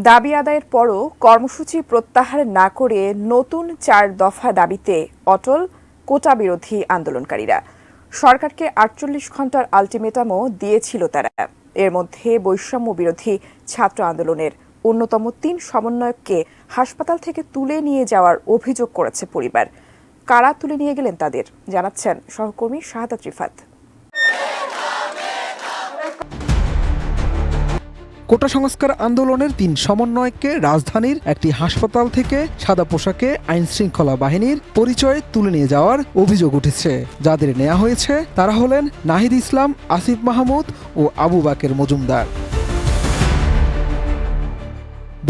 দাবি আদায়ের পরও কর্মসূচি প্রত্যাহার না করে নতুন ৪ দফা দাবিতে অটল কোটা বিরোধী আন্দোলনকারীরা। সরকারকে ৪৮ ঘণ্টার আলটিমেটামও দিয়েছিল তারা। এর মধ্যে বৈষম্য বিরোধী ছাত্র আন্দোলনের অন্যতম ৩ সমন্বয়ককে হাসপাতাল থেকে তুলে নিয়ে যাওয়ার অভিযোগ করেছে পরিবার। কারা তুলে নিয়ে গেলেন তাদের জানাচ্ছেন সহকর্মী শাহাদাত রিফাত। কোটা সংস্কার আন্দোলনের ৩ সমন্বয়ককে রাজধানীর একটি হাসপাতাল থেকে সাদা পোশাকে আইনশৃঙ্খলা বাহিনীর পরিচয়ে তুলে নিয়ে যাওয়ার অভিযোগ উঠেছে। যাদের নেওয়া হয়েছে তারা হলেন নাহিদ ইসলাম, আসিফ মাহমুদ ও আবু বাকের মজুমদার।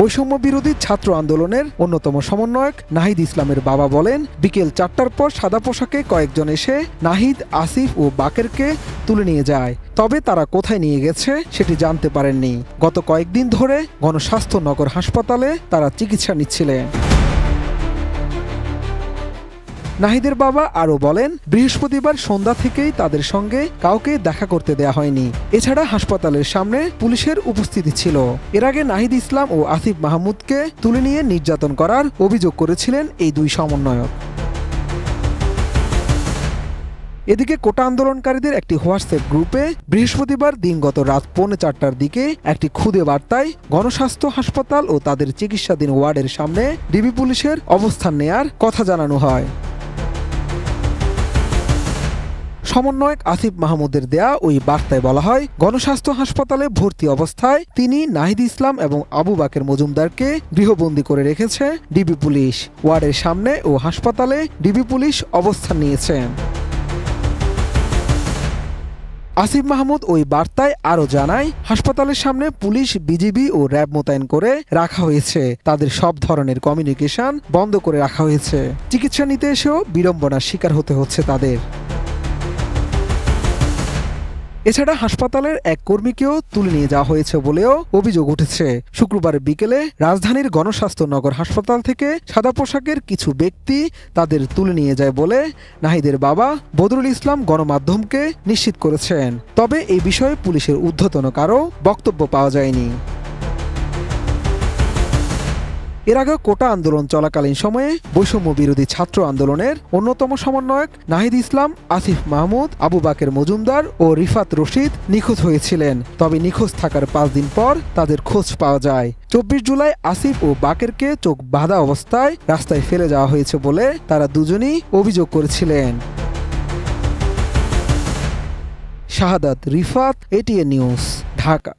বৈষম্য বিরোধী ছাত্র আন্দোলনের অন্যতম সমন্বয়ক নাহিদ ইসলামের বাবা বলেন, বিকেল ৪টার পর সাদা পোশাকে কয়েকজন এসে নাহিদ, আসিফ ও বাকেরকে তুলে নিয়ে যায়। তবে তারা কোথায় নিয়ে গেছে সেটি জানতে পারেননি। গত কয়েকদিন ধরে গণস্বাস্থ্য নগর হাসপাতালে তারা চিকিৎসা নিচ্ছিলেন। নাহিদের বাবা আরও বলেন, বৃহস্পতিবার সন্ধ্যা থেকেই তাদের সঙ্গে কাউকে দেখা করতে দেয়া হয়নি। এছাড়া হাসপাতালের সামনে পুলিশের উপস্থিতি ছিল। এর আগে নাহিদ ইসলাম ও আসিফ মাহমুদকে তুলে নিয়ে নির্যাতন করার অভিযোগ করেছিলেন এই ২ সমন্বয়ক। এদিকে কোটা আন্দোলনকারীদের একটি হোয়াটসঅ্যাপ গ্রুপে বৃহস্পতিবার দিনগত রাত ৪:৩০টার দিকে একটি খুদে বার্তায় গণস্বাস্থ্য হাসপাতাল ও তাদের চিকিৎসাধীন ওয়ার্ডের সামনে ডিবি পুলিশের অবস্থান নেয়ার কথা জানানো হয়। সমন্বয়ক আসিফ মাহমুদের দেয়া ওই বার্তায় বলা হয়, গণস্বাস্থ্য হাসপাতালে ভর্তি অবস্থায় তিনি নাহিদ ইসলাম এবং আবু বাকের মজুমদারকে গৃহবন্দী করে রেখেছে ডিবি পুলিশ। ওয়ার্ডের সামনে ও হাসপাতালে ডিবি পুলিশ অবস্থান নিয়েছেন। আসিফ মাহমুদ ওই বার্তায় আরও জানায়, হাসপাতালের সামনে পুলিশ, বিজিবি ও র্যাব মোতায়েন করে রাখা হয়েছে। তাদের সব ধরনের কমিউনিকেশন বন্ধ করে রাখা হয়েছে। চিকিৎসা নিতে এসেও বিড়ম্বনার শিকার হতে হচ্ছে তাদের। এছাড়া হাসপাতালের এক কর্মীকেও তুলে নিয়ে যাওয়া হয়েছে বলেও অভিযোগ উঠেছে। শুক্রবার বিকেলে রাজধানীর গণস্বাস্থ্য নগর হাসপাতাল থেকে সাদা পোশাকের কিছু ব্যক্তি তাদের তুলে নিয়ে যায় বলে নাহিদের বাবা বদরুল ইসলাম গণমাধ্যমকে নিশ্চিত করেছেন। তবে এই বিষয়ে পুলিশের ঊর্ধ্বতন কারও বক্তব্য পাওয়া যায়নি। এর আগে কোটা আন্দোলন চলাকালীন সময়ে বৈষম্য বিরোধী ছাত্র আন্দোলনের অন্যতম সমন্বয়ক নাহিদ ইসলাম, আসিফ মাহমুদ, আবু বাকের মজুমদার ও রিফাত রশিদ নিখোঁজ হয়েছিলেন। তবে নিখোঁজ থাকার ৫ দিন পর তাদের খোঁজ পাওয়া যায়। ২৪ জুলাই আসিফ ও বাকেরকে চোখ বাঁধা অবস্থায় রাস্তায় ফেলে যাওয়া হয়েছে বলে তারা দুজনই অভিযোগ করেছিলেন। শাহাদাত রিফাত, এটিএন নিউজ, ঢাকা।